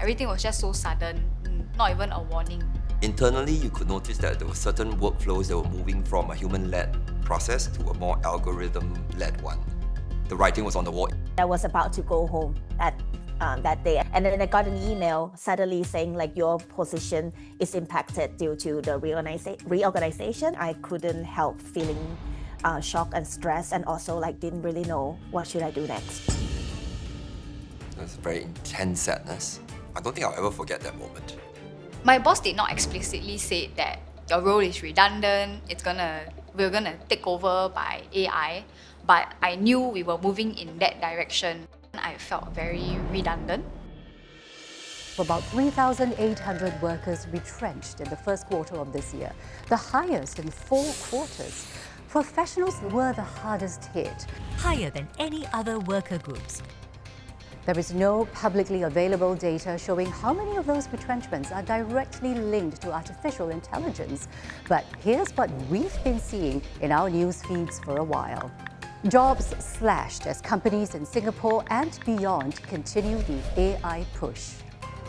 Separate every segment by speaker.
Speaker 1: Everything was just so sudden, not even a warning.
Speaker 2: Internally, you could notice that there were certain workflows that were moving from a human-led process to a more algorithm-led one. The writing was on the wall.
Speaker 3: I was about to go home that day, and then I got an email suddenly saying like your position is impacted due to the reorganization. I couldn't help feeling shock and stress, and also like didn't really know what should I do next.
Speaker 2: It was a very intense sadness. I don't think I'll ever forget that moment.
Speaker 1: My boss did not explicitly say that your role is redundant, we're gonna take over by AI, but I knew we were moving in that direction. I felt very redundant.
Speaker 4: About 3,800 workers retrenched in the first quarter of this year, the highest in 4 quarters. Professionals were the hardest hit,
Speaker 5: higher than any other worker groups.
Speaker 4: There is no publicly available data showing how many of those retrenchments are directly linked to artificial intelligence. But here's what we've been seeing in our news feeds for a while. Jobs slashed as companies in Singapore and beyond continue the AI push.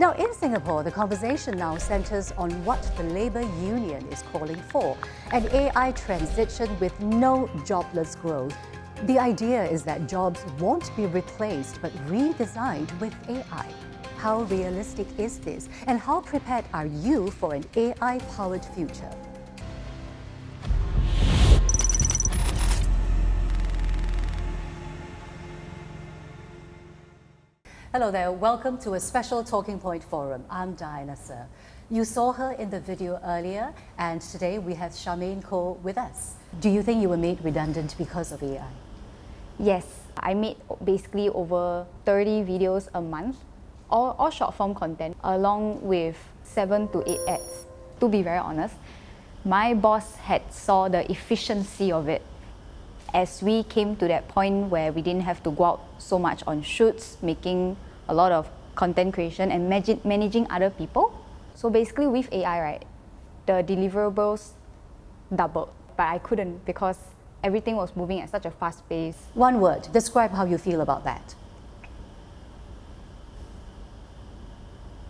Speaker 4: Now in Singapore, the conversation now centers on what the labour union is calling for, an AI transition with no jobless growth. The idea is that jobs won't be replaced but redesigned with AI. How realistic is this, and how prepared are you for an AI-powered future? Hello there, welcome to a special Talking Point Forum. I'm Diana Sir. You saw her in the video earlier, and today we have Charmaine Koh with us. Do you think you were made redundant because of AI?
Speaker 6: Yes, I made basically over 30 videos a month, all short form content, along with 7 to 8 ads. To be very honest, my boss had saw the efficiency of it as we came to that point where we didn't have to go out so much on shoots, making a lot of content creation and managing other people. So basically with AI, right, the deliverables doubled, but I couldn't because everything was moving at such a fast pace.
Speaker 4: One word, describe how you feel about that.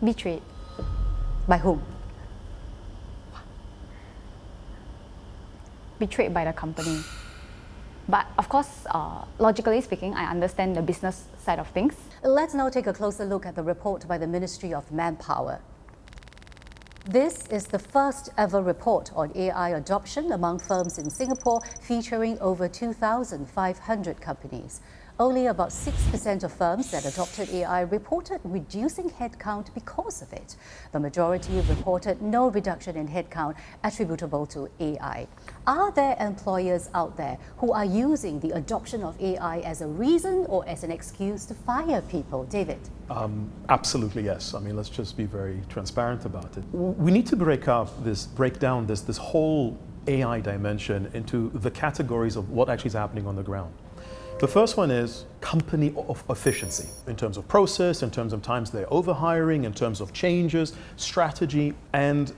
Speaker 6: Betrayed.
Speaker 4: By whom?
Speaker 6: Betrayed by the company. But of course, logically speaking, I understand the business side of things.
Speaker 4: Let's now take a closer look at the report by the Ministry of Manpower. This is the first ever report on AI adoption among firms in Singapore, featuring over 2,500 companies. Only about 6% of firms that adopted AI reported reducing headcount because of it. The majority reported no reduction in headcount attributable to AI. Are there employers out there who are using the adoption of AI as a reason or as an excuse to fire people? David?
Speaker 7: Absolutely yes. I mean, let's just be very transparent about it. We need to break down this whole AI dimension into the categories of what actually is happening on the ground. The first one is company of efficiency in terms of process, in terms of times they're overhiring, in terms of changes, strategy, and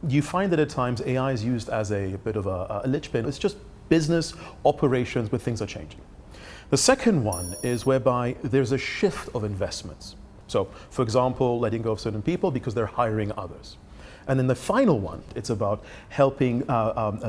Speaker 7: you find that at times AI is used as a bit of a linchpin. It's just business operations where things are changing. The second one is whereby there's a shift of investments. So, for example, letting go of certain people because they're hiring others. And then the final one, it's about helping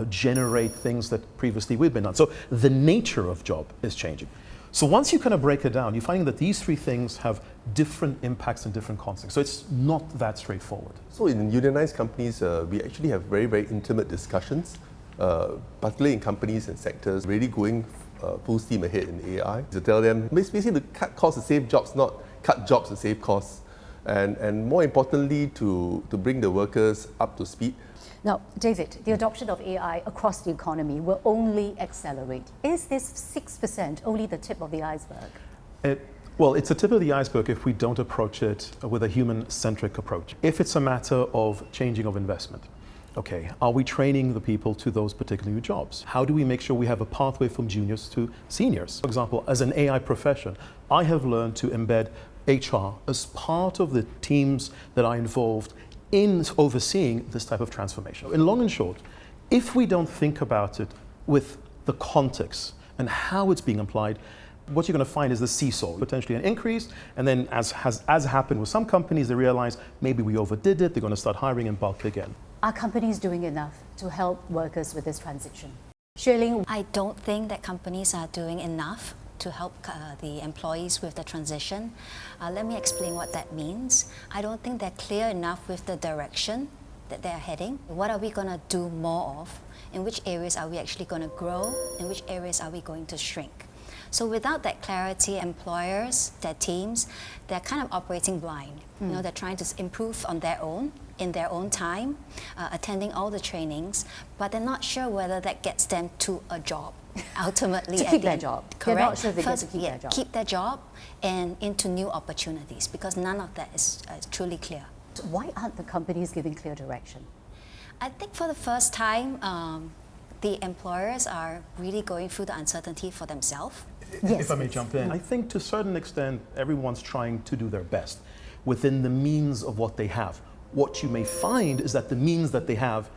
Speaker 7: generate things that previously we've been done. So the nature of job is changing. So once you kind of break it down, you're finding that these three things have different impacts and different consequences. So it's not that straightforward.
Speaker 8: So in unionized companies, we actually have very, very intimate discussions, particularly in companies and sectors, really going full steam ahead in AI. To tell them, basically to cut costs to save jobs, not cut jobs to save costs. And more importantly, to bring the workers up to speed.
Speaker 4: Now, David, the adoption of AI across the economy will only accelerate. Is this 6% only the tip of the iceberg?
Speaker 7: Well, it's a tip of the iceberg if we don't approach it with a human-centric approach. If it's a matter of changing of investment, okay, are we training the people to those particular new jobs? How do we make sure we have a pathway from juniors to seniors? For example, as an AI profession, I have learned to embed HR as part of the teams that are involved in overseeing this type of transformation. In long and short, if we don't think about it with the context and how it's being applied, What you're going to find is the seesaw, potentially an increase, and then as happened with some companies, they realize maybe we overdid it, they're going to start hiring in bulk again.
Speaker 4: Are companies doing enough to help workers with this transition? Shirley?
Speaker 9: I don't think that companies are doing enough to help the employees with the transition. Let me explain what that means. I don't think they're clear enough with the direction that they're heading. What are we going to do more of? In which areas are we actually going to grow? In which areas are we going to shrink? So without that clarity, employers, their teams, they're kind of operating blind. You know, they're trying to improve on their own, in their own time, attending all the trainings, but they're not sure whether that gets them to a job. Ultimately,
Speaker 4: to keep their job.
Speaker 9: Correct.
Speaker 4: They're not sure they get to
Speaker 9: First,
Speaker 4: keep their job.
Speaker 9: keep their job and into new opportunities, because none of that is truly clear.
Speaker 4: Why aren't the companies giving clear direction?
Speaker 9: I think for the first time, the employers are really going through the uncertainty for themselves.
Speaker 4: Yes,
Speaker 7: if I may jump in, I think to a certain extent, everyone's trying to do their best within the means of what they have. What you may find is that the means that they have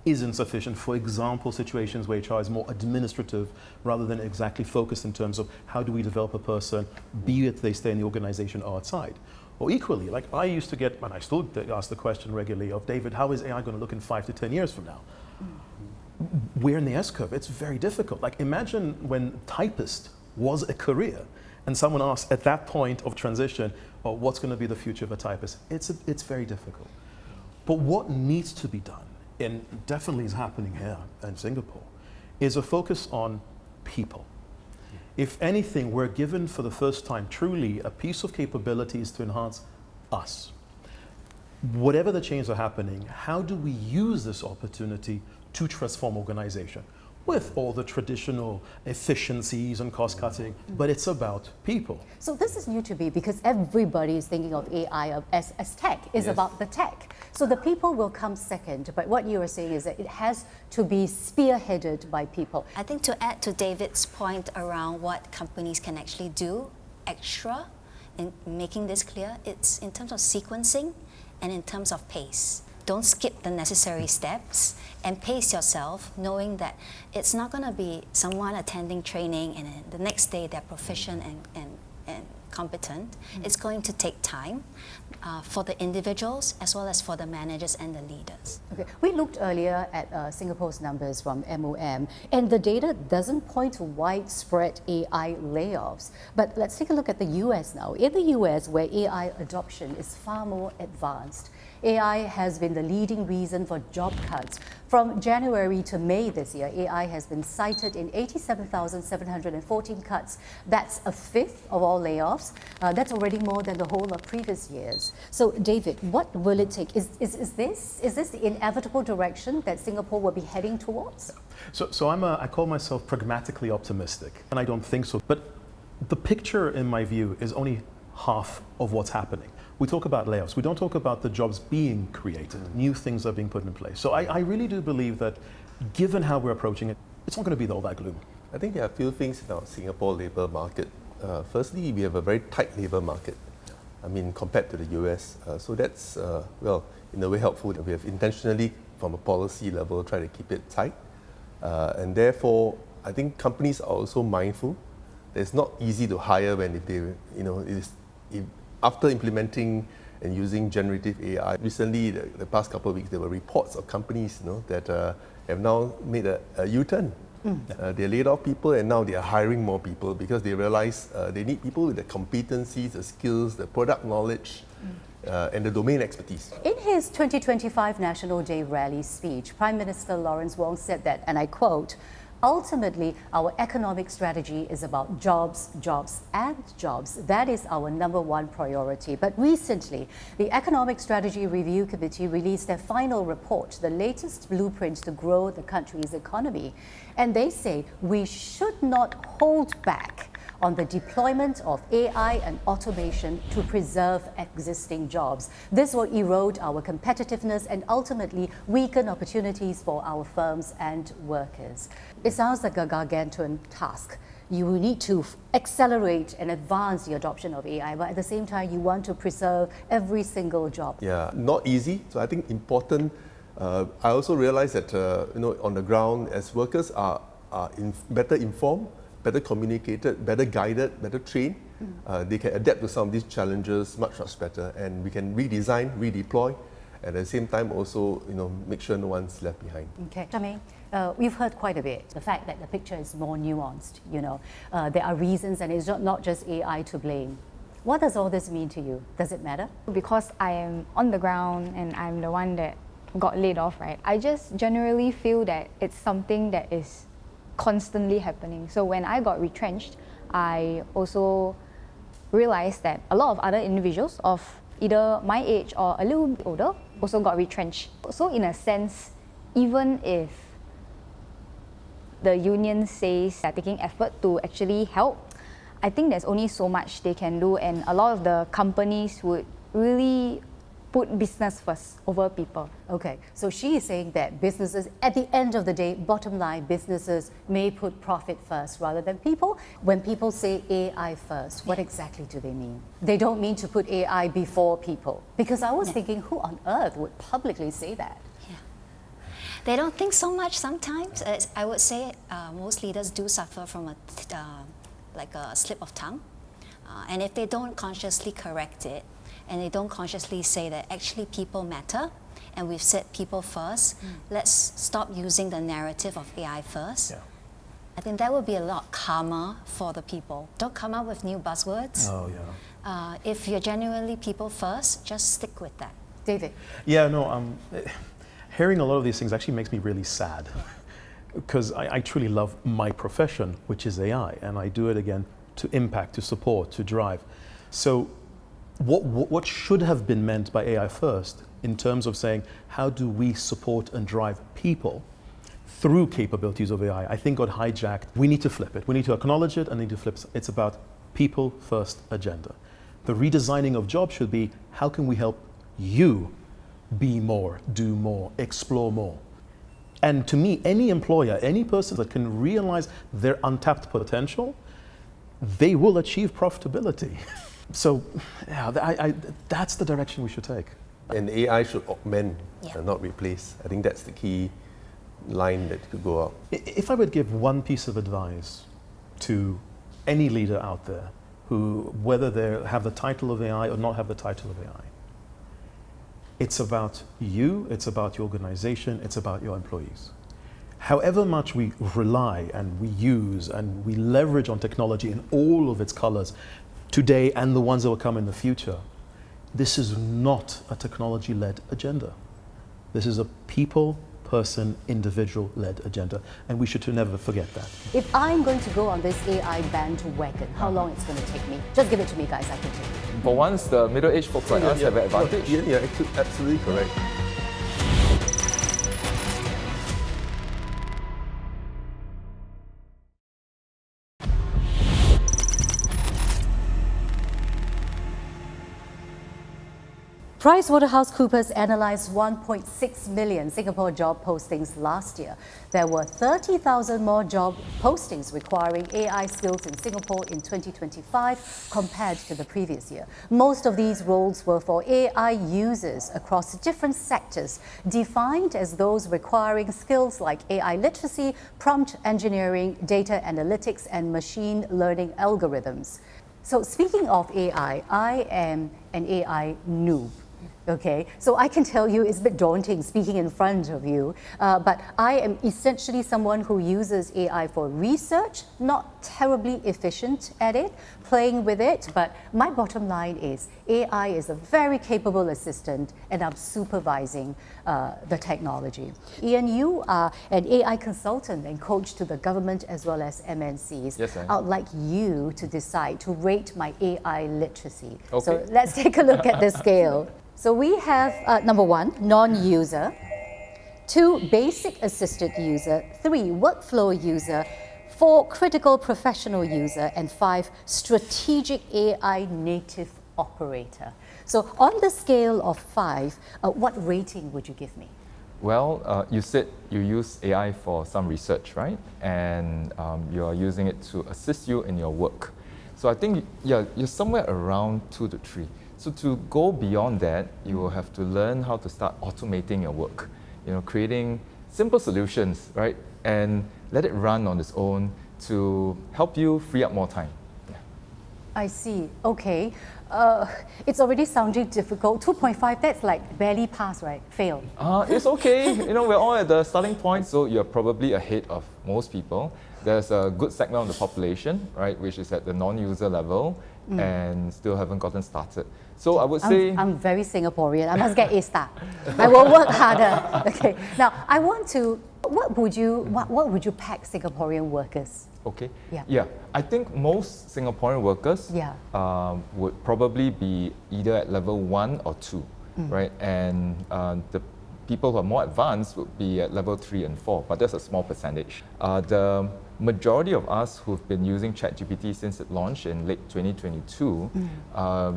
Speaker 7: is insufficient. For example, situations where HR is more administrative rather than exactly focused in terms of how do we develop a person, be it they stay in the organization or outside. Or equally, like I used to get, and I still ask the question regularly of, David, how is AI going to look in 5 to 10 years from now? We're in the S-curve. It's very difficult. Like imagine when typist was a career and someone asked at that point of transition, oh, what's going to be the future of a typist? It's very difficult. But what needs to be done, and definitely is happening here in Singapore, is a focus on people. If anything, we're given for the first time truly a piece of capabilities to enhance us. Whatever the changes are happening, how do we use this opportunity to transform organization? With all the traditional efficiencies and cost cutting, but it's about people.
Speaker 4: So this is new to me because everybody is thinking of AI as tech, is about the tech. So the people will come second, but what you are saying is that it has to be spearheaded by people.
Speaker 9: I think to add to David's point around what companies can actually do extra in making this clear, it's in terms of sequencing and in terms of pace. Don't skip the necessary steps and pace yourself, knowing that it's not going to be someone attending training and then the next day they're proficient and competent. It's going to take time for the individuals as well as for the managers and the leaders.
Speaker 4: Okay, we looked earlier at Singapore's numbers from MOM, and the data doesn't point to widespread AI layoffs. But let's take a look at the US now. In the US, where AI adoption is far more advanced, AI has been the leading reason for job cuts. From January to May this year, AI has been cited in 87,714 cuts. That's a fifth of all layoffs. That's already more than the whole of previous years. So, David, what will it take? Is this the inevitable direction that Singapore will be heading towards?
Speaker 7: So I call myself pragmatically optimistic, and I don't think so. But the picture, in my view, is only half of what's happening. We talk about layoffs. We don't talk about the jobs being created. New things are being put in place. So I really do believe that given how we're approaching it, it's not going to be all that gloom.
Speaker 8: I think there are a few things in our Singapore labour market. Firstly, we have a very tight labour market. I mean, compared to the US. So that's, well, in a way helpful that we have intentionally, from a policy level, tried to keep it tight. And therefore, I think companies are also mindful that it's not easy to hire when if they, you know, after implementing and using generative AI. Recently, the past couple of weeks, there were reports of companies, you know, that have now made a U-turn. They laid off people and now they are hiring more people because they realize they need people with the competencies, the skills, the product knowledge, and the domain expertise.
Speaker 4: In his 2025 National Day rally speech, Prime Minister Lawrence Wong said that, and I quote, "Ultimately, our economic strategy is about jobs, jobs, and jobs. That is our #1 priority." But recently, the Economic Strategy Review Committee released their final report, the latest blueprint to grow the country's economy. And they say we should not hold back on the deployment of AI and automation to preserve existing jobs. This will erode our competitiveness and ultimately weaken opportunities for our firms and workers. It sounds like a gargantuan task. You will need to accelerate and advance the adoption of AI, but at the same time, you want to preserve every single job.
Speaker 8: Yeah, not easy. So I think important. I also realize that you know, on the ground, as workers are better informed, better communicated, better guided, better trained, they can adapt to some of these challenges much better, and we can redesign, redeploy, at the same time also, make sure no one's left behind.
Speaker 4: Okay, Charmaine, we've heard quite a bit. The fact that the picture is more nuanced, there are reasons, and it's not just AI to blame. What does all this mean to you? Does it matter?
Speaker 6: Because I am on the ground and I'm the one that got laid off, right? I just generally feel that it's something that is constantly happening. So when I got retrenched, I also realized that a lot of other individuals of either my age or a little bit older also got retrenched. So in a sense, even if the union says they're taking effort to actually help, I think there's only so much they can do, and a lot of the companies would really put business first over people.
Speaker 4: Okay, so she is saying that businesses, at the end of the day, bottom line, businesses may put profit first rather than people. When people say AI first, what exactly do they mean? They don't mean to put AI before people. Because I was thinking, who on earth would publicly say that?
Speaker 9: They don't think so much sometimes. I would say most leaders do suffer from a slip of tongue. And if they don't consciously correct it, and they don't consciously say that actually people matter, and we've said people first, let's stop using the narrative of AI first. I think that would be a lot calmer for the people. Don't come up with new buzzwords.
Speaker 7: Oh, yeah.
Speaker 9: If you're genuinely people first, just stick with that.
Speaker 4: David?
Speaker 7: Yeah, no, hearing a lot of these things actually makes me really sad, because I truly love my profession, which is AI, and I do it again to impact, to support, to drive. So what should have been meant by AI first in terms of saying, how do we support and drive people through capabilities of AI, I think got hijacked. We need to flip it. We need to acknowledge it and need to flip it. It's about people first agenda. The redesigning of jobs should be, how can we help you be more, do more, explore more? And to me, any employer, any person that can realize their untapped potential, they will achieve profitability. So yeah, that's the direction we should take.
Speaker 8: And AI should augment and not replace. I think that's the key line that could go out.
Speaker 7: If I would give one piece of advice to any leader out there, who, whether they have the title of AI or not have the title of AI, it's about you, it's about your organization, it's about your employees. However much we rely and we use and we leverage on technology in all of its colors today and the ones that will come in the future, this is not a technology-led agenda. This is a people, person, individual-led agenda, and we should never forget that.
Speaker 4: If I'm going to go on this AI bandwagon, how long it's going to take me? Just give it to me, guys, I can take it.
Speaker 10: For once, the middle-aged folks like us have an advantage.
Speaker 8: Yeah, absolutely correct.
Speaker 4: PricewaterhouseCoopers analysed 1.6 million Singapore job postings last year. There were 30,000 more job postings requiring AI skills in Singapore in 2025 compared to the previous year. Most of these roles were for AI users across different sectors, defined as those requiring skills like AI literacy, prompt engineering, data analytics, and machine learning algorithms. So speaking of AI, I am an AI noob. Okay, so I can tell you it's a bit daunting speaking in front of you, but I am essentially someone who uses AI for research, not terribly efficient at it, playing with it, but my bottom line is AI is a very capable assistant and I'm supervising the technology. Ian, you are an AI consultant and coach to the government as well as MNCs.
Speaker 10: Yes, I am.
Speaker 4: I'd like you to decide to rate my AI literacy.
Speaker 10: Okay.
Speaker 4: So let's take a look at the scale. So we have number 1, non-user, 2, basic assisted user, 3, workflow user, 4, critical professional user, and 5, strategic AI native operator. So on the scale of 5, what rating would you give me?
Speaker 10: Well, you said you use AI for some research, right? And you're using it to assist you in your work. So I think you're somewhere around 2 to 3. So to go beyond that, you will have to learn how to start automating your work, creating simple solutions, right? And let it run on its own to help you free up more time.
Speaker 4: I see. Okay. It's already sounding difficult. 2.5, that's like barely pass, right? Fail.
Speaker 10: It's okay. We're all at the starting point, so you're probably ahead of most people. There's a good segment of the population, right, which is at the non-user level and still haven't gotten started. So I would say...
Speaker 4: I'm very Singaporean. I must get A star. I will work harder. Okay. Now, I want to... What would you pack Singaporean workers?
Speaker 10: Okay.
Speaker 4: Yeah.
Speaker 10: I think most Singaporean workers would probably be either at level 1 or 2, right? And the people who are more advanced would be at level 3 and 4, but that's a small percentage. The majority of us who've been using ChatGPT since it launched in late 2022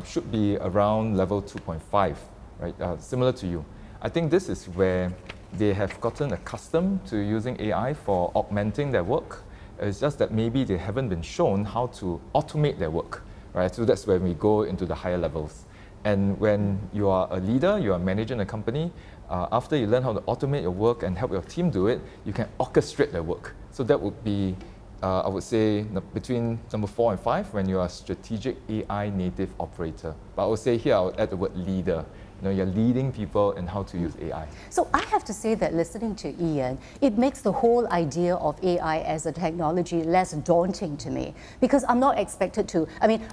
Speaker 10: should be around level 2.5, right? Similar to you. I think this is where they have gotten accustomed to using AI for augmenting their work. It's just that maybe they haven't been shown how to automate their work, right? So that's when we go into the higher levels. And when you are a leader, you are managing a company, after you learn how to automate your work and help your team do it, you can orchestrate their work. So that would be, I would say, between number 4 and 5 when you are a strategic AI native operator. But I would say here, I would add the word leader. You're leading people in how to use AI.
Speaker 4: So I have to say that listening to Ian, it makes the whole idea of AI as a technology less daunting to me, because I'm not expected to,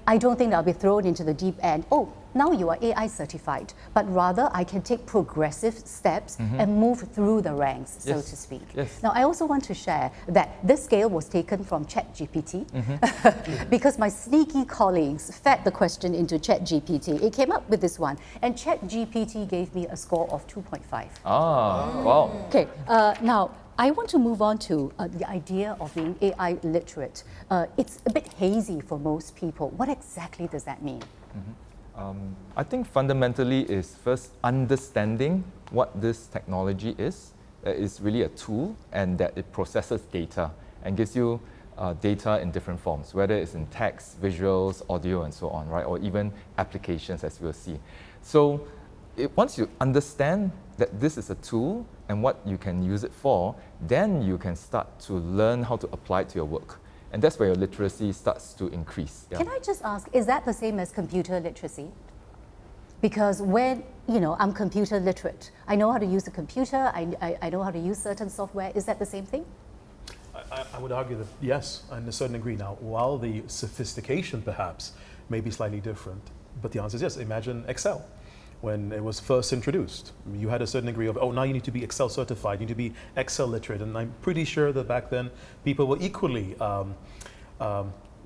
Speaker 4: I don't think I'll be thrown into the deep end. Oh, now you are AI certified, but rather I can take progressive steps and move through the ranks, so to speak.
Speaker 10: Yes.
Speaker 4: Now, I also want to share that this scale was taken from ChatGPT because my sneaky colleagues fed the question into ChatGPT. It came up with this one, and ChatGPT gave me a score of 2.5.
Speaker 10: Wow.
Speaker 4: Okay, now, I want to move on to the idea of being AI literate. It's a bit hazy for most people. What exactly does that mean?
Speaker 10: I think fundamentally is first understanding what this technology is. It's really a tool, and that it processes data and gives you data in different forms, whether it's in text, visuals, audio, and so on, right? Or even applications, as we'll see. So once you understand that this is a tool and what you can use it for, then you can start to learn how to apply it to your work. And that's where your literacy starts to increase.
Speaker 4: Can I just ask, is that the same as computer literacy? Because when, I'm computer literate, I know how to use a computer, I know how to use certain software. Is that the same thing?
Speaker 7: I would argue that yes, in a certain degree. Now, while the sophistication perhaps may be slightly different, but the answer is yes. Imagine Excel. When it was first introduced, you had a certain degree of, now you need to be Excel certified, you need to be Excel literate. And I'm pretty sure that back then people were equally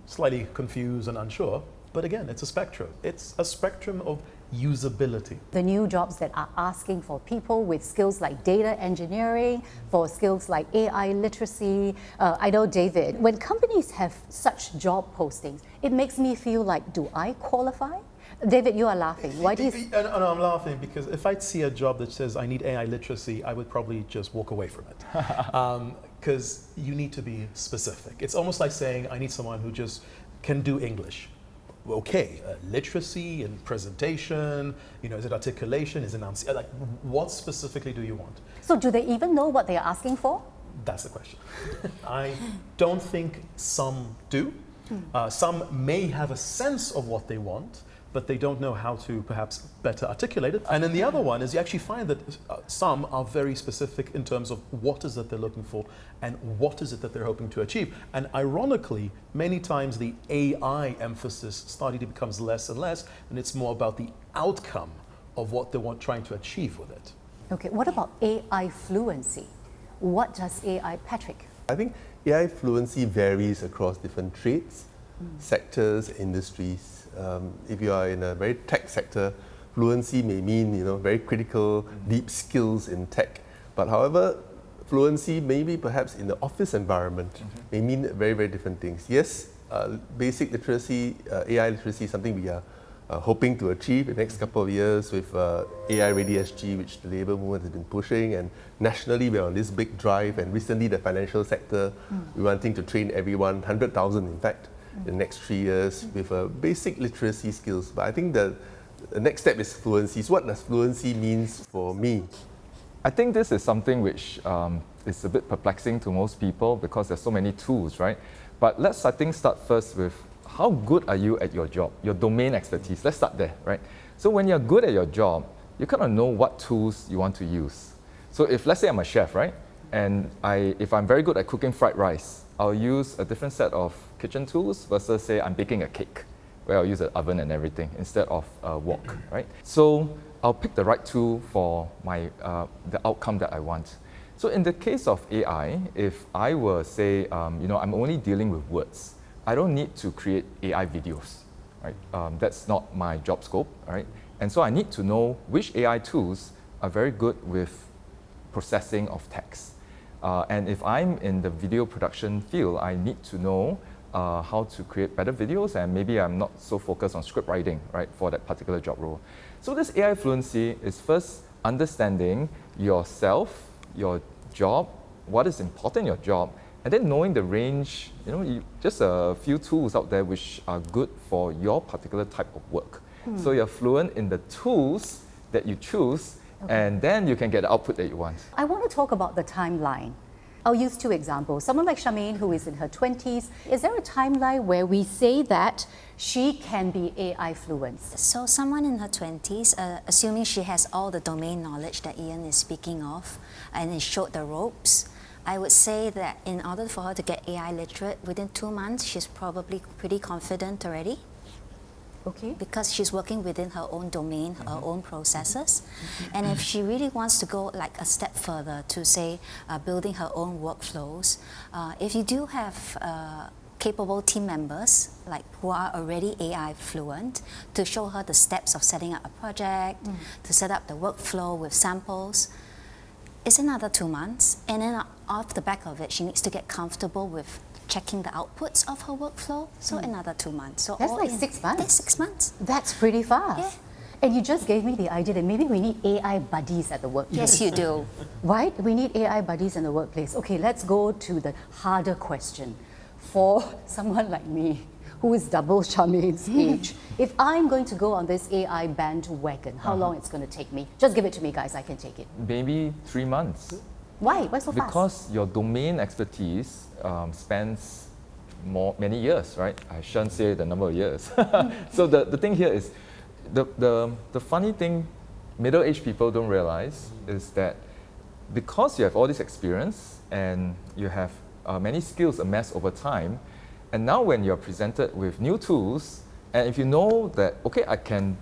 Speaker 7: slightly confused and unsure. But again, it's a spectrum. It's a spectrum of usability.
Speaker 4: The new jobs that are asking for people with skills like data engineering, for skills like AI literacy. I know, David, when companies have such job postings, it makes me feel like, do I qualify? David, you are laughing. Why do you...
Speaker 7: No, I'm laughing because if I'd see a job that says I need AI literacy, I would probably just walk away from it. Because you need to be specific. It's almost like saying I need someone who just can do English. Okay, literacy and presentation, is it articulation, is it enunciation? Like, what specifically do you want?
Speaker 4: So do they even know what they are asking for?
Speaker 7: That's the question. I don't think some do. Some may have a sense of what they want, but they don't know how to perhaps better articulate it. And then the other one is you actually find that some are very specific in terms of what is it they're looking for and what is it that they're hoping to achieve. And ironically, many times the AI emphasis starting to becomes less and less, and it's more about the outcome of what they want trying to achieve with it.
Speaker 4: Okay, what about AI fluency? What does AI, Patrick?
Speaker 8: I think AI fluency varies across different trades, sectors, industries. If you are in a very tech sector, fluency may mean very critical, deep skills in tech. But however, fluency maybe perhaps in the office environment may mean very, very different things. Yes, basic literacy, AI literacy is something we are hoping to achieve in the next couple of years with AI Ready SG, which the labour movement has been pushing. And nationally, we're on this big drive. And recently, the financial sector, we're wanting to train everyone, 100,000 in fact, in the next 3 years with basic literacy skills. But I think the next step is fluency. So what does fluency means for me?
Speaker 10: I think this is something which is a bit perplexing to most people because there's so many tools, right? But let's, I think, start first with how good are you at your job, your domain expertise. Let's start there, right? So when you're good at your job, you kind of know what tools you want to use. So if, let's say I'm a chef, right? And if I'm very good at cooking fried rice, I'll use a different set of kitchen tools versus, say, I'm baking a cake, where I'll use an oven and everything instead of a wok, right? So I'll pick the right tool for my the outcome that I want. So in the case of AI, if I were, say, I'm only dealing with words, I don't need to create AI videos, right? That's not my job scope, right? And so I need to know which AI tools are very good with processing of text. And if I'm in the video production field, I need to know how to create better videos, and maybe I'm not so focused on script writing, right, for that particular job role. So this AI fluency is first understanding yourself, your job, what is important in your job, and then knowing the range, just a few tools out there which are good for your particular type of work. So you're fluent in the tools that you choose, and then you can get the output that you want.
Speaker 4: I want to talk about the timeline. I'll use two examples. Someone like Charmaine, who is in her 20s, is there a timeline where we say that she can be AI fluent?
Speaker 9: So someone in her 20s, assuming she has all the domain knowledge that Ian is speaking of, and is showed the ropes, I would say that in order for her to get AI literate, within 2 months, she's probably pretty confident already.
Speaker 4: Okay.
Speaker 9: Because she's working within her own domain, her own processes. And if she really wants to go like a step further to say building her own workflows, if you do have capable team members like who are already AI fluent to show her the steps of setting up a project, to set up the workflow with samples, it's another 2 months. And then off the back of it, she needs to get comfortable with checking the outputs of her workflow, so another 2 months. So
Speaker 4: that's like 6 months.
Speaker 9: That's 6 months.
Speaker 4: That's pretty fast.
Speaker 9: Yeah.
Speaker 4: And you just gave me the idea that maybe we need AI buddies at the workplace.
Speaker 9: Yes, you do.
Speaker 4: Right? We need AI buddies in the workplace. Okay, let's go to the harder question. For someone like me, who is double Charmaine's age, if I'm going to go on this AI bandwagon, how long it's going to take me? Just give it to me, guys. I can take it.
Speaker 10: Maybe 3 months.
Speaker 4: Why? Why so fast?
Speaker 10: Because your domain expertise spans many years, right? I shouldn't say the number of years. So the thing here is, the funny thing middle-aged people don't realize is that because you have all this experience and you have many skills amassed over time, and now when you're presented with new tools, and if you know that, okay, I can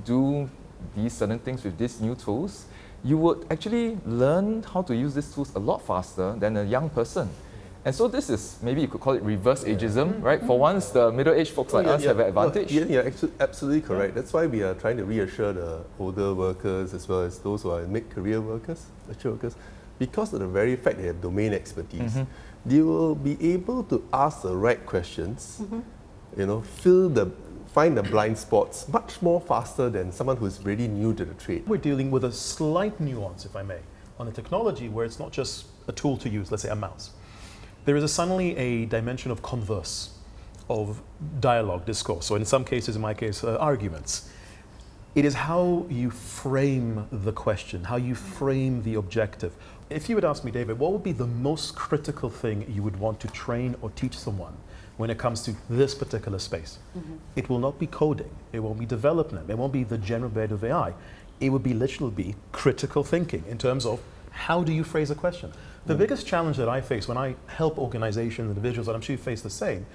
Speaker 10: do these certain things with these new tools, you would actually learn how to use these tools a lot faster than a young person. And so this is, maybe you could call it reverse ageism, right? For once, the middle-aged folks like us have an advantage.
Speaker 8: Yeah, you're absolutely correct. That's why we are trying to reassure the older workers as well as those who are mid-career workers, mature workers, because of the very fact they have domain expertise. They will be able to ask the right questions, find the blind spots much more faster than someone who's really new to the trade.
Speaker 7: We're dealing with a slight nuance, if I may, on a technology where it's not just a tool to use, let's say a mouse. There is suddenly a dimension of converse, of dialogue, discourse, so in some cases, in my case, arguments. It is how you frame the question, how you frame the objective. If you would ask me, David, what would be the most critical thing you would want to train or teach someone when it comes to this particular space? It will not be coding, it won't be development, it won't be the general bit of AI. It would be literally critical thinking in terms of how do you phrase a question. The biggest challenge that I face when I help organizations, individuals, and I'm sure you face the same,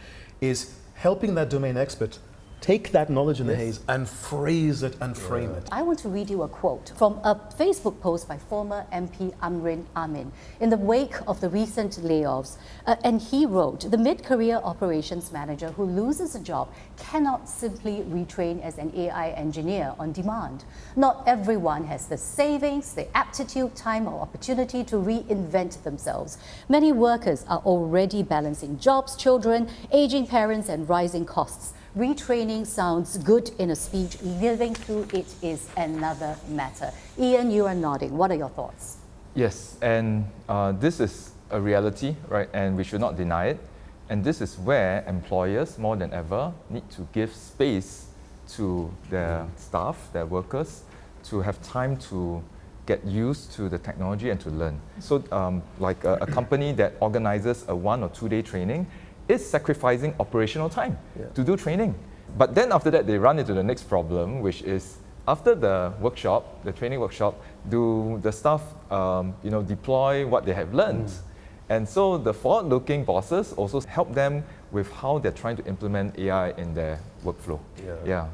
Speaker 7: is helping that domain expert take that knowledge in the haze and phrase it and frame it.
Speaker 4: I want to read you a quote from a Facebook post by former MP Amrin Amin in the wake of the recent layoffs. And he wrote, "The mid-career operations manager who loses a job cannot simply retrain as an AI engineer on demand. Not everyone has the savings, the aptitude, time, or opportunity to reinvent themselves. Many workers are already balancing jobs, children, aging parents, and rising costs. Retraining sounds good in a speech, living through it is another matter." Ian, you are nodding. What are your thoughts?
Speaker 10: Yes, and this is a reality, right? And we should not deny it. And this is where employers, more than ever, need to give space to their staff, their workers, to have time to get used to the technology and to learn. So like a company that organizes a 1 or 2 day training is sacrificing operational time to do training. But then after that, they run into the next problem, which is after the workshop, the training workshop, do the staff deploy what they have learned? And so the forward-looking bosses also help them with how they're trying to implement AI in their workflow.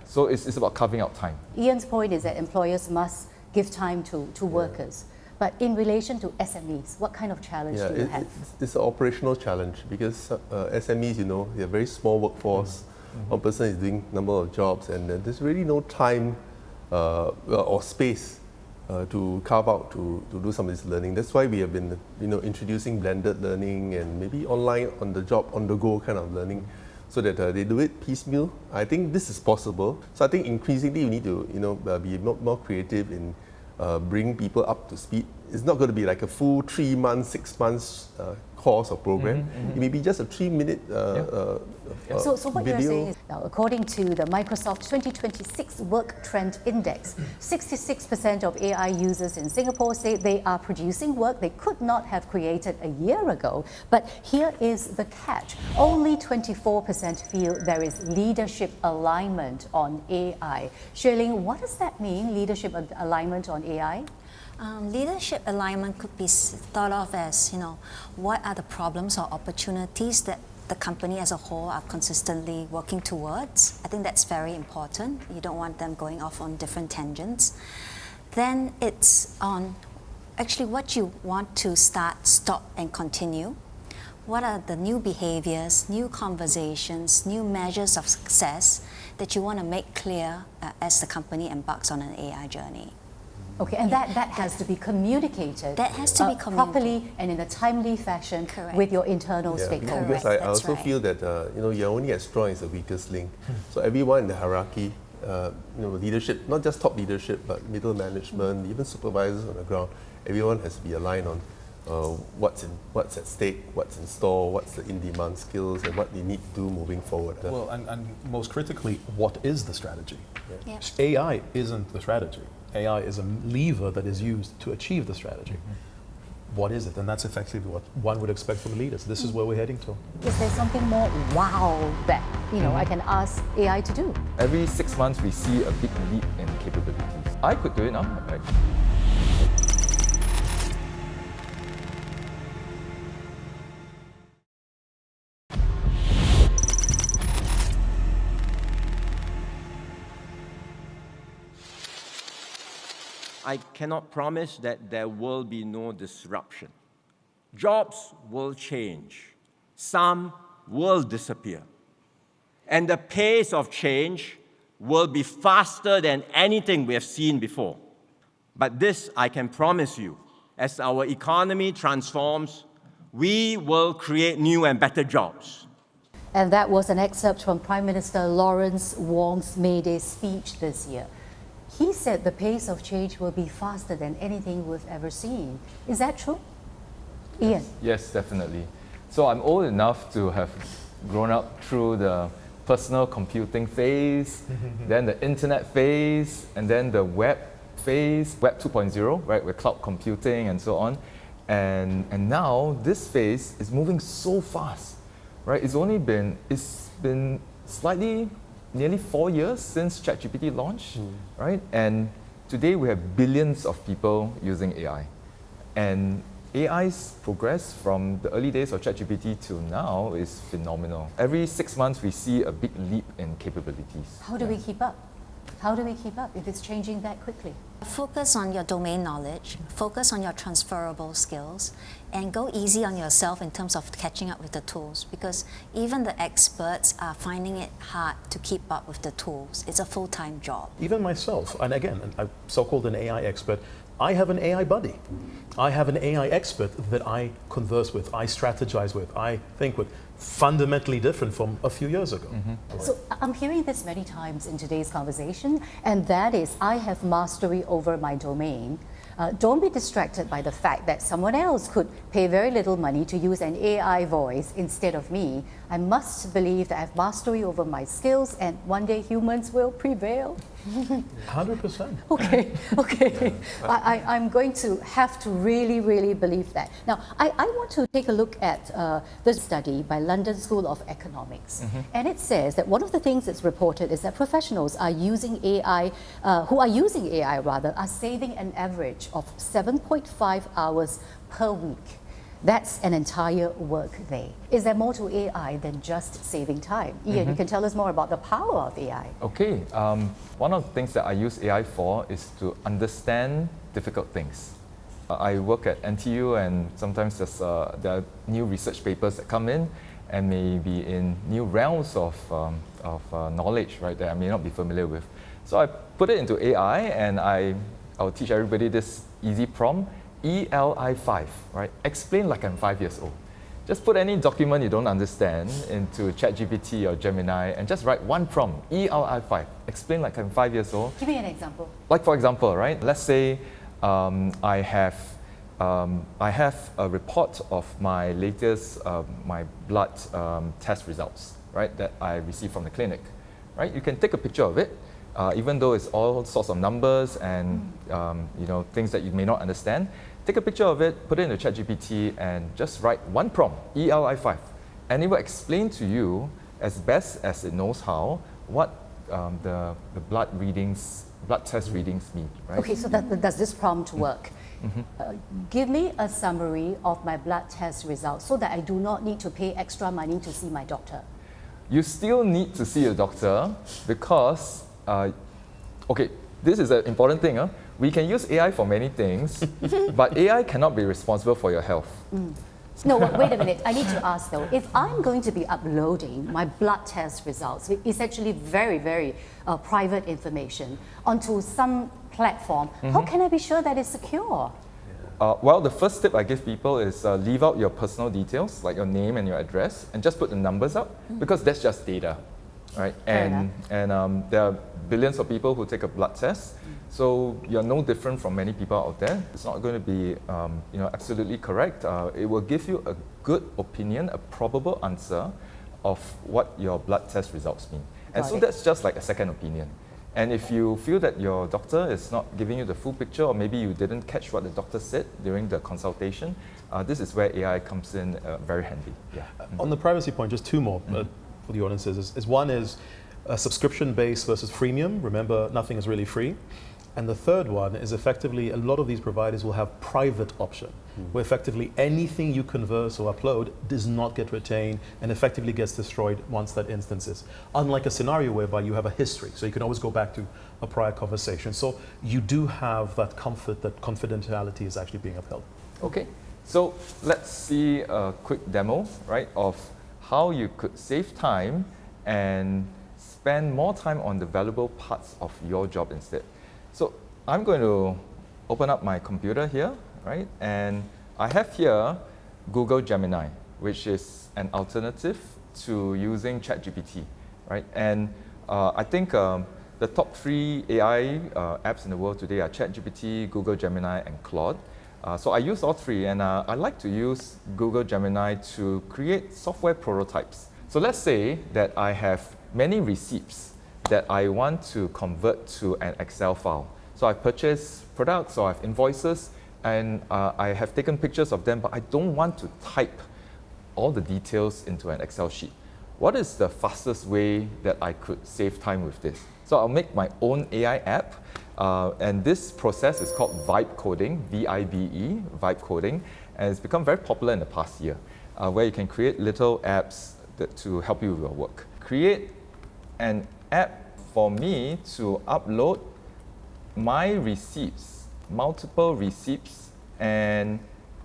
Speaker 10: So it's about carving out time.
Speaker 4: Ian's point is that employers must give time to workers. But in relation to SMEs, what kind of challenge do you have?
Speaker 8: It's an operational challenge because SMEs, they're a very small workforce. One person is doing a number of jobs, and there's really no time or space to carve out to do some of this learning. That's why we have been introducing blended learning and maybe online, on the job, on the go kind of learning, so that they do it piecemeal. I think this is possible. So I think increasingly we need to be more creative in bring people up to speed. It's not going to be like a full 3 months, 6 months course or program. It may be just a 3-minute
Speaker 4: So what
Speaker 8: video.
Speaker 4: you're saying is, now, according to the Microsoft 2026 Work Trend Index, 66% of AI users in Singapore say they are producing work they could not have created a year ago. But here is the catch. Only 24% feel there is leadership alignment on AI. Xueling, what does that mean, leadership alignment on AI?
Speaker 9: Leadership alignment could be thought of as, what are the problems or opportunities that the company as a whole are consistently working towards. I think that's very important. You don't want them going off on different tangents. Then it's on actually what you want to start, stop, and continue. What are the new behaviors, new conversations, new measures of success that you want to make clear as the company embarks on an AI journey?
Speaker 4: Okay, and that has to be communicated.
Speaker 9: That has to be
Speaker 4: properly and in a timely fashion with your internal stakeholders.
Speaker 8: Because I also feel that you're only as strong as the weakest link. So everyone in the hierarchy, leadership, not just top leadership, but middle management, even supervisors on the ground, everyone has to be aligned on what's at stake, what's in store, what's the in-demand skills, and what they need to do moving forward.
Speaker 7: Well, and most critically, what is the strategy?
Speaker 9: Yeah.
Speaker 7: AI isn't the strategy. AI is a lever that is used to achieve the strategy. What is it? And that's effectively what one would expect from leaders. This is where we're heading to.
Speaker 4: Is there something more wow that I can ask AI to do?
Speaker 10: Every 6 months, we see a big leap in capabilities. I could do it now. Right?
Speaker 11: I cannot promise that there will be no disruption. Jobs will change. Some will disappear. And the pace of change will be faster than anything we have seen before. But this I can promise you, as our economy transforms, we will create new and better jobs.
Speaker 4: And that was an excerpt from Prime Minister Lawrence Wong's May Day speech this year. He said the pace of change will be faster than anything we've ever seen. Is that true? Ian?
Speaker 10: Yes, definitely. So I'm old enough to have grown up through the personal computing phase, then the internet phase, and then the web phase, Web 2.0, right, with cloud computing and so on. And now this phase is moving so fast, right? It's been slightly nearly 4 years since ChatGPT launched, right? And today we have billions of people using AI. And AI's progress from the early days of ChatGPT till now is phenomenal. Every 6 months we see a big leap in capabilities.
Speaker 4: How do we keep up? How do we keep up if it's changing that quickly?
Speaker 9: Focus on your domain knowledge, focus on your transferable skills, and go easy on yourself in terms of catching up with the tools, because even the experts are finding it hard to keep up with the tools. It's a full-time job.
Speaker 7: Even myself, and again, I'm so-called an AI expert, I have an AI buddy. I have an AI expert that I converse with, I strategize with, I think with, fundamentally different from a few years ago.
Speaker 4: So I'm hearing this many times in today's conversation, and that is I have mastery over my domain. Don't be distracted by the fact that someone else could pay very little money to use an AI voice instead of me. I must believe that I have mastery over my skills and one day humans will prevail.
Speaker 7: 100%.
Speaker 4: Okay. I'm going to have to really believe that. Now, I want to take a look at the study by London School of Economics. And it says that one of the things that's reported is that professionals are using AI, who are using AI rather, are saving an average of 7.5 hours per week. That's an entire work day. Is there more to AI than just saving time? Ian, you can tell us more about the power of AI.
Speaker 10: Okay, one of the things that I use AI for is to understand difficult things. I work at NTU and sometimes there are new research papers that come in and may be in new realms of knowledge, right, that I may not be familiar with. So I put it into AI and I'll teach everybody this easy prompt. ELI5, right? Explain like I'm 5 years old. Just put any document you don't understand into ChatGPT or Gemini and just write one prompt, ELI5. Explain like I'm 5 years old.
Speaker 4: Give me an example.
Speaker 10: Like for example, right? Let's say I have a report of my latest my blood test results, right? That I received from the clinic, right? You can take a picture of it. Even though it's all sorts of numbers and things that you may not understand, take a picture of it, put it into ChatGPT, and just write one prompt, ELI5, and it will explain to you as best as it knows how what the blood test readings mean. Right?
Speaker 4: Okay, so does this prompt work? Give me a summary of my blood test results so that I do not need to pay extra money to see my doctor.
Speaker 10: You still need to see a doctor because okay, this is an important thing. We can use AI for many things, but AI cannot be responsible for your health.
Speaker 4: No, wait a minute. I need to ask though, if I'm going to be uploading my blood test results, essentially very private information, onto some platform, how can I be sure that it's secure?
Speaker 10: Well, the first tip I give people is leave out your personal details, like your name and your address, and just put the numbers up, because that's just data. Right, and there are billions of people who take a blood test, so you're no different from many people out there. It's not going to be, absolutely correct. It will give you a good opinion, a probable answer of what your blood test results mean. And so that's just like a second opinion. And if you feel that your doctor is not giving you the full picture, or maybe you didn't catch what the doctor said during the consultation, this is where AI comes in very handy. Yeah.
Speaker 7: On the privacy point, just two more. For the audiences is one is subscription-based versus freemium. Remember, nothing is really free. And the third one is effectively a lot of these providers will have private option, where effectively anything you converse or upload does not get retained and effectively gets destroyed once that instance is. Unlike a scenario whereby you have a history, so you can always go back to a prior conversation. So you do have that comfort that confidentiality is actually being upheld.
Speaker 10: Okay, so let's see a quick demo, right, of how you could save time and spend more time on the valuable parts of your job instead. So I'm going to open up my computer here, right? And I have here Google Gemini, which is an alternative to using ChatGPT, right? And I think the top 3 AI apps in the world today are ChatGPT, Google Gemini, and Claude. So I use all 3, and I like to use Google Gemini to create software prototypes. So let's say that I have many receipts that I want to convert to an Excel file. So I purchased products, or I have invoices, and I have taken pictures of them, but I don't want to type all the details into an Excel sheet. What is the fastest way that I could save time with this? So I'll make my own AI app. And this process is called Vibecoding, V-I-B-E, Vibecoding, and it's become very popular in the past year, where you can create little apps to help you with your work. Create an app for me to upload my receipts, multiple receipts, and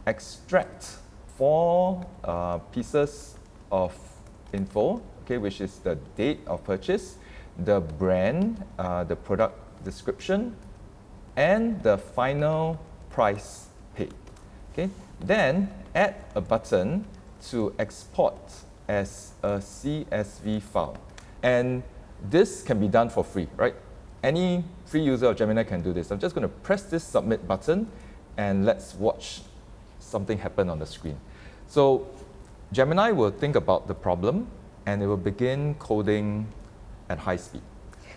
Speaker 10: extract 4 pieces of info, okay, which is the date of purchase, the brand, the product description, and the final price paid. Okay? Then add a button to export as a CSV file. And this can be done for free, right? Any free user of Gemini can do this. I'm just going to press this submit button, and let's watch something happen on the screen. So Gemini will think about the problem and it will begin coding at high speed.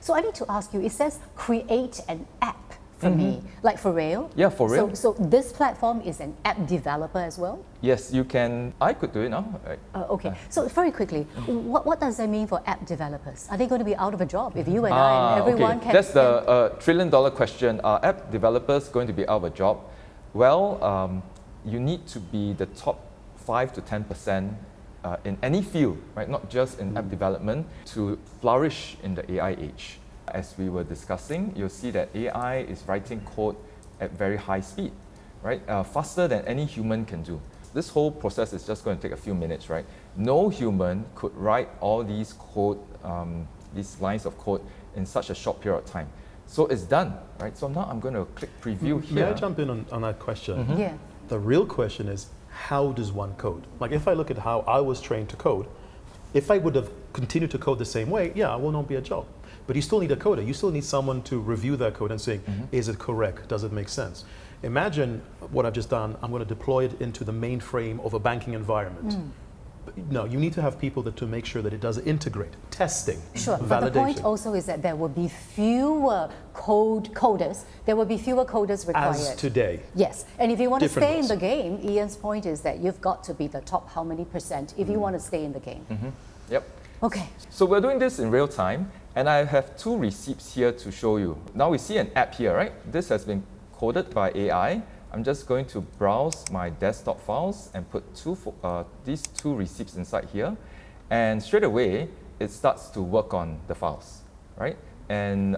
Speaker 4: So I need to ask you, it says create an app for me, like for real?
Speaker 10: Yeah, for real.
Speaker 4: So this platform is an app developer as well?
Speaker 10: Yes, you can. I could do it now. Right?
Speaker 4: Okay, so very quickly, what does that mean for app developers? Are they going to be out of a job if you and I and everyone can...
Speaker 10: That's the trillion-dollar question. Are app developers going to be out of a job? Well, you need to be the top 5 to 10% in any field, right? Not just in app development, to flourish in the AI age. As we were discussing, you'll see that AI is writing code at very high speed, right? Faster than any human can do. This whole process is just going to take a few minutes, right? No human could write all these code, these lines of code in such a short period of time. So it's done, right? So now I'm going to click preview here.
Speaker 7: May I jump in on that question?
Speaker 4: Yeah.
Speaker 7: The real question is, how does one code? Like if I look at how I was trained to code, if I would have continued to code the same way, yeah, I will not be a job. But you still need a coder. You still need someone to review that code and say, is it correct? Does it make sense? Imagine what I've just done. I'm going to deploy it into the mainframe of a banking environment. No, you need to have people to make sure that it does integrate, testing,
Speaker 4: sure,
Speaker 7: validation.
Speaker 4: But the point also is that there will be fewer coders. There will be fewer coders required.
Speaker 7: As today.
Speaker 4: Yes, and if you want to stay in
Speaker 7: roles.
Speaker 4: the game, Ian's point is that you've got to be the top how many percent if you want to stay in the game.
Speaker 10: Yep.
Speaker 4: Okay.
Speaker 10: So we're doing this in real time, and I have 2 receipts here to show you. Now we see an app here, right? This has been coded by AI. I'm just going to browse my desktop files and put these 2 receipts inside here. And straight away, it starts to work on the files, right? And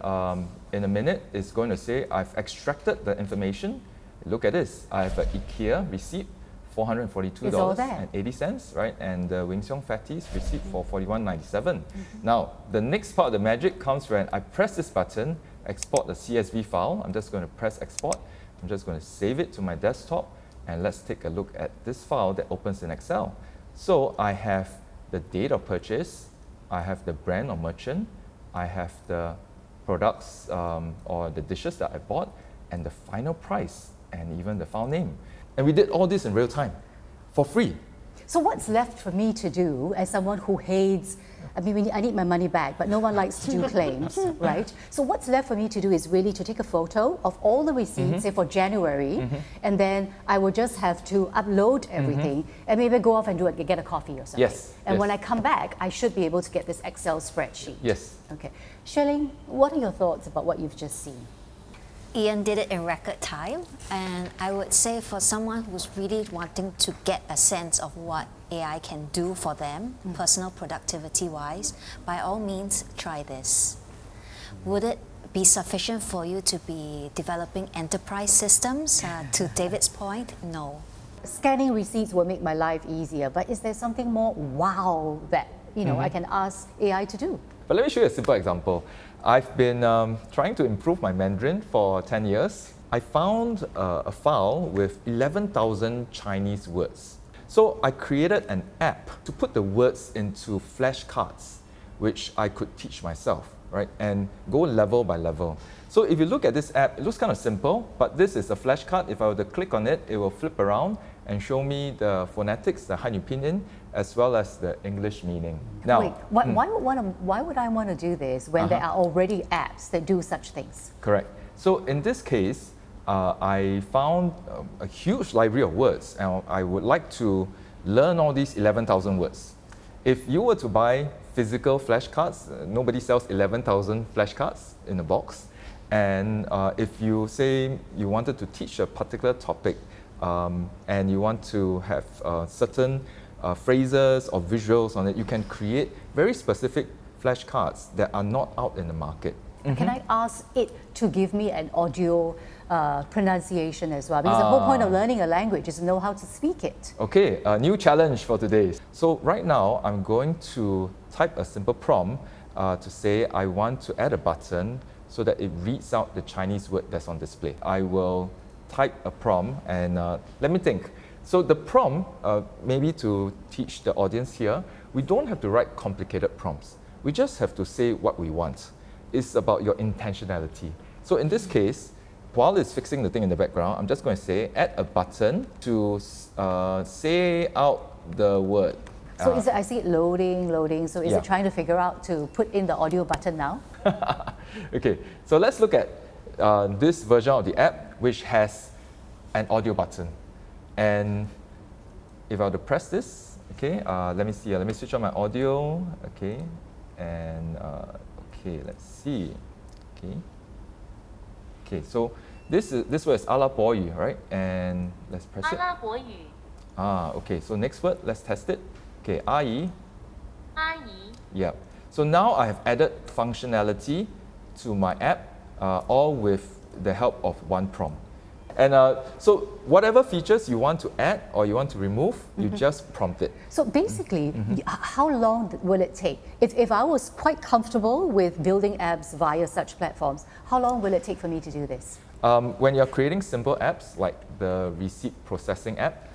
Speaker 10: in a minute, it's going to say, I've extracted the information. Look at this. I have an IKEA receipt, $442.80, right? And the Wing Seong Fatties receipt for $41.97. Now, the next part of the magic comes when I press this button, export the CSV file. I'm just going to press export. I'm just going to save it to my desktop, and let's take a look at this file that opens in Excel. So I have the date of purchase, I have the brand or merchant, I have the products or the dishes that I bought, and the final price, and even the file name. And we did all this in real time, for free.
Speaker 4: So what's left for me to do as someone who hates, I mean, I need my money back, but no one likes to do claims, right? So what's left for me to do is really to take a photo of all the receipts, say for January, and then I will just have to upload everything and maybe go off and get a coffee or something.
Speaker 10: Yes.
Speaker 4: And when I come back, I should be able to get this Excel spreadsheet.
Speaker 10: Yes.
Speaker 4: Okay. Shirley, what are your thoughts about what you've just seen?
Speaker 9: Ian did it in record time, and I would say for someone who's really wanting to get a sense of what AI can do for them, personal productivity wise, by all means try this. Would it be sufficient for you to be developing enterprise systems? To David's point, no.
Speaker 4: Scanning receipts will make my life easier, but is there something more wow that I can ask AI to do?
Speaker 10: But let me show you a simple example. I've been trying to improve my Mandarin for 10 years. I found a file with 11,000 Chinese words. So I created an app to put the words into flashcards, which I could teach myself, right? And go level by level. So if you look at this app, it looks kind of simple, but this is a flashcard. If I were to click on it, it will flip around and show me the phonetics, the Hanyu Pinyin, as well as the English meaning. Now,
Speaker 4: wait, why would I want to do this when there are already apps that do such things?
Speaker 10: Correct. So in this case, I found a huge library of words, and I would like to learn all these 11,000 words. If you were to buy physical flashcards, nobody sells 11,000 flashcards in a box. And if you say you wanted to teach a particular topic and you want to have certain phrases or visuals on it, you can create very specific flashcards that are not out in the market.
Speaker 4: Can I ask it to give me an audio pronunciation as well? Because the whole point of learning a language is to know how to speak it.
Speaker 10: Okay, a new challenge for today. So right now, I'm going to type a simple prompt to say I want to add a button so that it reads out the Chinese word that's on display. I will type a prompt and let me think. So the prompt, maybe to teach the audience here, we don't have to write complicated prompts. We just have to say what we want. It's about your intentionality. So in this case, While it's fixing the thing in the background, I'm just going to say add a button to say out the word.
Speaker 4: So is it, I see it loading. So is
Speaker 10: Yeah.
Speaker 4: it trying to figure out to put in the audio button now?
Speaker 10: Okay, so let's look at this version of the app which has an audio button. And if I were to press this, okay, let me see, let me switch on my audio, okay, and okay, let's see, okay, so this word is 阿拉伯语, right? And let's press it.
Speaker 12: 阿拉伯语
Speaker 10: Okay, so next word, let's test it. Okay, 阿姨.
Speaker 12: 阿姨
Speaker 10: Yeah. So now I have added functionality to my app, all with the help of one prompt. And so whatever features you want to add or you want to remove, you just prompt it.
Speaker 4: So basically, how long will it take? If I was quite comfortable with building apps via such platforms, how long will it take for me to do this?
Speaker 10: When you're creating simple apps like the receipt processing app,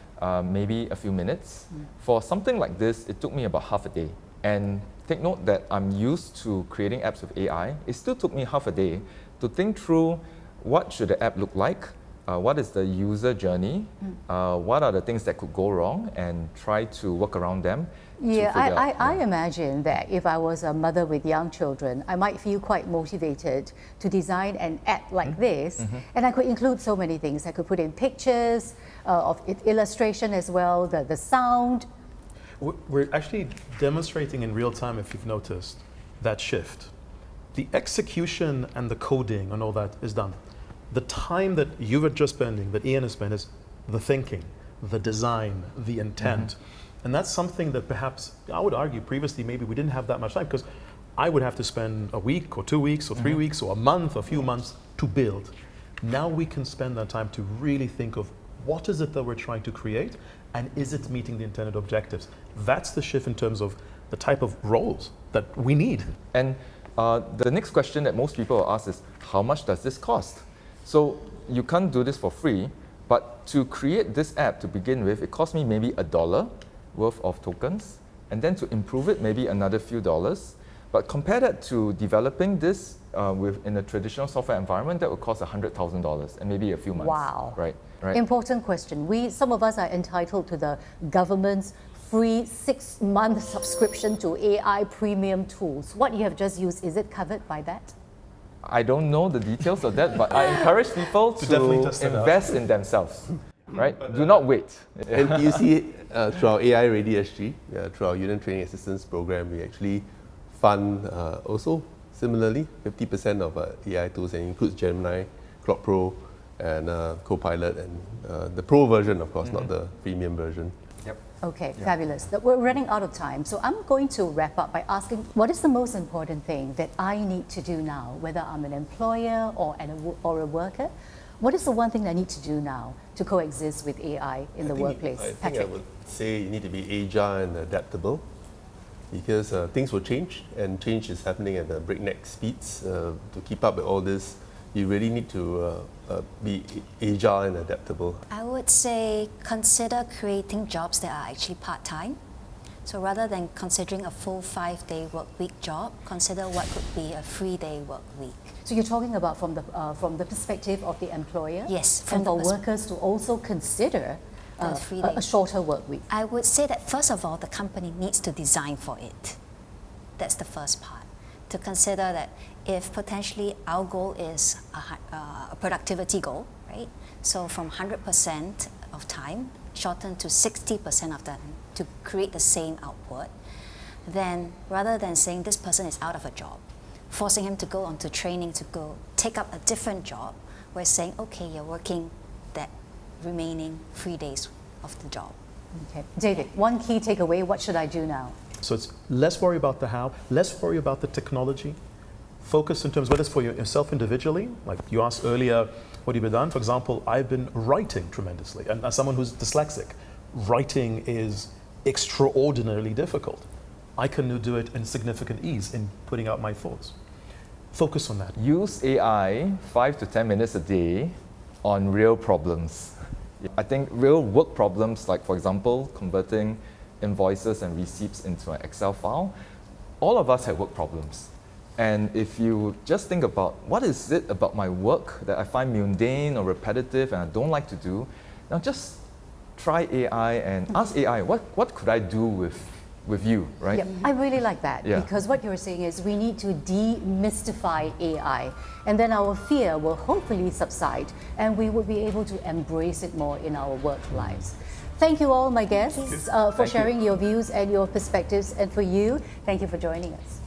Speaker 10: maybe a few minutes. For something like this, it took me about half a day. And take note that I'm used to creating apps with AI. It still took me half a day to think through what should the app look like, what is the user journey, what are the things that could go wrong, and try to work around them.
Speaker 4: Yeah, I imagine that if I was a mother with young children, I might feel quite motivated to design an app like this. And I could include so many things. I could put in pictures of illustration as well, the sound.
Speaker 7: We're actually demonstrating in real time, if you've noticed, that shift. The execution and the coding and all that is done. The time that you were just spending, that Ian has spent, is the thinking, the design, the intent. And that's something that perhaps, I would argue previously, maybe we didn't have that much time, because I would have to spend a week or 2 weeks or 3 weeks or a month or a few months to build. Now we can spend that time to really think of what is it that we're trying to create, and is it meeting the intended objectives? That's the shift in terms of the type of roles that we need.
Speaker 10: And the next question that most people will ask is, how much does this cost? So you can't do this for free, but to create this app to begin with, it cost me maybe $1 worth of tokens, and then to improve it, maybe another few dollars. But compare that to developing this in a traditional software environment, that would cost $100,000 and maybe a few months.
Speaker 4: Wow.
Speaker 10: Right.
Speaker 4: Important question. Some of us are entitled to the government's free 6-month subscription to AI premium tools. What you have just used, is it covered by that?
Speaker 10: I don't know the details of that, but I encourage people to invest in themselves. Right? Do not wait.
Speaker 8: And you see, through our AI Ready SG, through our Union Training Assistance Program, we actually fund also similarly 50% of AI tools, and includes Gemini, Claude Pro, and Copilot, and the Pro version, of course, not the premium version.
Speaker 4: Okay, fabulous. We're running out of time, so I'm going to wrap up by asking, what is the most important thing that I need to do now, whether I'm an employer or a worker? What is the one thing I need to do now to coexist with AI in the workplace?
Speaker 8: I think I would say you need to be agile and adaptable, because things will change, and change is happening at breakneck speeds. To keep up with all this, you really need to be agile and adaptable.
Speaker 9: I would say consider creating jobs that are actually part-time. So rather than considering a full 5-day work week job, consider what could be a 3-day work week.
Speaker 4: So you're talking about from the perspective of the employer?
Speaker 9: Yes.
Speaker 4: And for workers to also consider a shorter work week?
Speaker 9: I would say that first of all, the company needs to design for it. That's the first part. To consider that if potentially our goal is a productivity goal, right? So from 100% of time, shorten to 60% of time to create the same output, then rather than saying this person is out of a job, forcing him to go on to training to go take up a different job, we're saying, okay, you're working that remaining 3 days of the job.
Speaker 4: Okay. David, one key takeaway, what should I do now?
Speaker 7: So it's less worry about the how, less worry about the technology. Focus in terms of whether it's for yourself individually, like you asked earlier, what have you done? For example, I've been writing tremendously. And as someone who's dyslexic, writing is extraordinarily difficult. I can do it in significant ease in putting out my thoughts. Focus on that.
Speaker 10: Use AI 5 to 10 minutes a day on real problems. I think real work problems, like for example, converting invoices and receipts into an Excel file, all of us have work problems. And if you just think about what is it about my work that I find mundane or repetitive and I don't like to do, now just try AI and ask AI, what could I do with you, right?
Speaker 4: Yep. I really like that because what you're saying is we need to demystify AI, and then our fear will hopefully subside and we will be able to embrace it more in our work lives. Thank you all, my guests, for sharing your views and your perspectives, and for you, thank you for joining us.